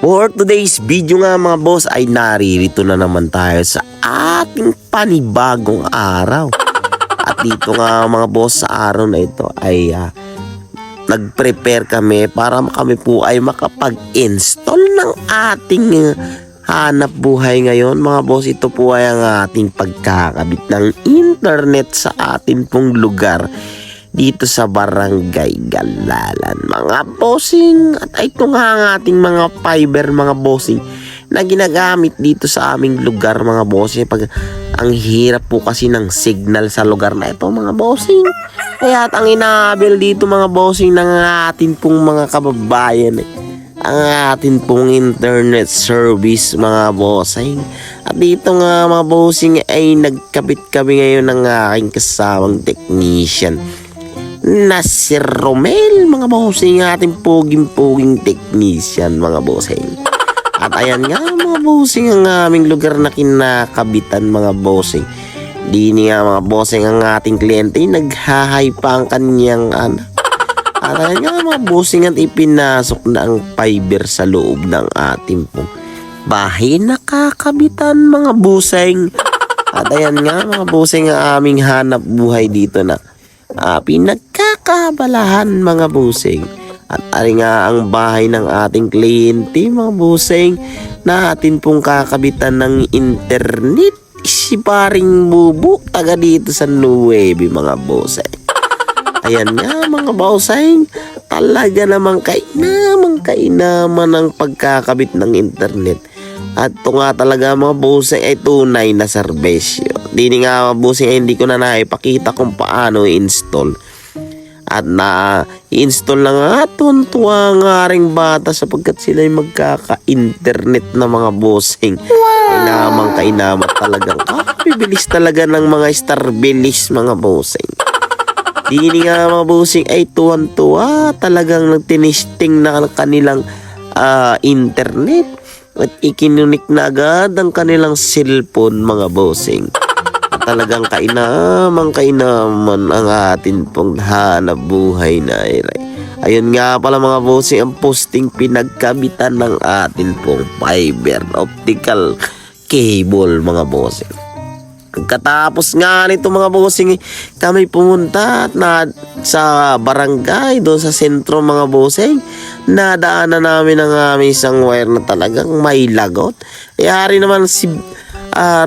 For today's video nga mga boss ay naririto na naman tayo sa ating panibagong araw. At dito nga mga boss sa araw na ito ay nag-prepare kami para kami po ay makapag-install ng ating hanap buhay ngayon. Mga boss, ito po ay ang ating pagkakabit ng internet sa atin pong lugar dito sa Barangay Galalan mga bossing. At ito nga ang ating mga fiber mga bossing na ginagamit dito sa aming lugar mga bossing. Pag ang hirap po kasi ng signal sa lugar na ito mga bossing, kaya ang inaabel dito mga bossing ng atin pong mga kababayan ang atin pong internet service mga bossing. At dito nga mga bossing ay nagkabit kami ngayon ng aking kasamang technician na si Romel mga bossing, ating poging-poging technician mga bossing. At ayan nga mga bossing ang aming lugar na kinakabitan mga bossing. Di nga mga bossing ang ating kliyente naghahay pa ang kanyang anak. At ayan nga mga bossing at ipinasok na ang fiber sa loob ng ating pong bahay nakakabitan mga bossing. At ayan nga mga bossing ang aming hanap buhay dito na pinagkakabalahan mga bossing. At ari nga ang bahay ng ating kliyente mga bossing na atin pong kakabitan ng internet. Si paring Bubu taga dito sa Nueve mga bossing. Ayan nga mga bossing, talaga namang kainaman ang pagkakabit ng internet. At ito nga talaga mga bossing ay tunay na serbisyo. Dini nga mga bossing ay hindi ko na naipakita kung paano i-install. At na-install na nga tuntua nga ring bata sapagkat sila ay magkaka-internet na mga bossing. Kainaman talagang bibilis talaga ng mga starbilis mga bossing. Dini nga mga bossing ay tuwan-tuwa talagang nagtinisting na kanilang internet. At ikinunik na agad ang kanilang cellphone mga bossing. At talagang kainaman ang atin pong hanap buhay na iray. Ayun nga pala mga bossing ang posting pinagkabitan ng atin pong fiber optical cable mga bossing. Katapos nga nito mga bossing kami pumunta na sa barangay doon sa sentro mga bossing. Nadaanan namin ang aming isang wire na talagang may lagot. Yari naman si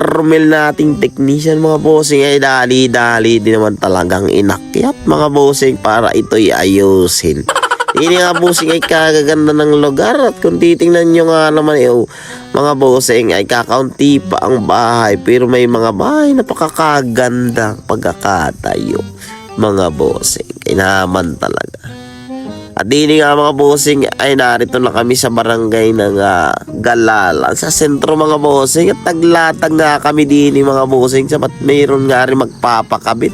Romel nating technician mga bossing ay dali-dali din naman talagang inakyat mga bossing para ito'y ayusin. Ini nga bossing ay kagaganda ng lugar at kung titingnan nyo nga naman mga bossing ay kakaunti pa ang bahay pero may mga bahay na pakakaganda pagkakatayo mga bossing. Kainaman talaga. At dini nga mga bossing ay narito na kami sa barangay ng Galalan sa sentro mga bossing. At taglatag nga kami dini mga bossing sapat mayroon nga rin magpapakabit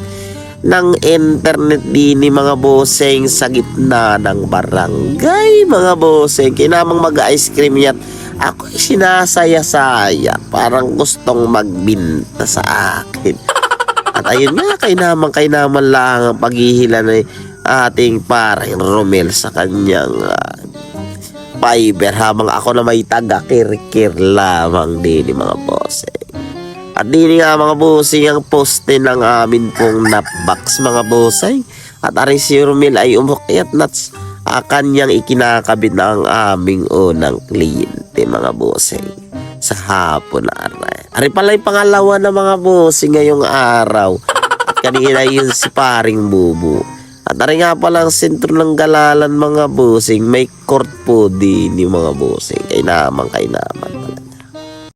ng internet dini mga bossing sa gitna ng barangay mga bossing. Kinamang mag-ice cream yan. Ako ay sinasaya-saya parang gustong magbinta sa akin. At ayun nga kainaman lang ang paghihila na ating parang Romel sa kanyang fiber habang ako na may taga-kirkir lamang din mga bossing. At din nga mga bossing ang poste ng amin pong napbox mga bossing. At aring si Romel ay umukyat na kanyang ikinakabit na ang aming unang kliyente mga bossing sa hapon na aray. Ari pala yung pangalawa na mga bossing ngayong araw. At kanina yun si paring Bubu. At ari nga pala ang sentro ng Galalan mga bossing, may court po din yung mga bossing. Kainaman.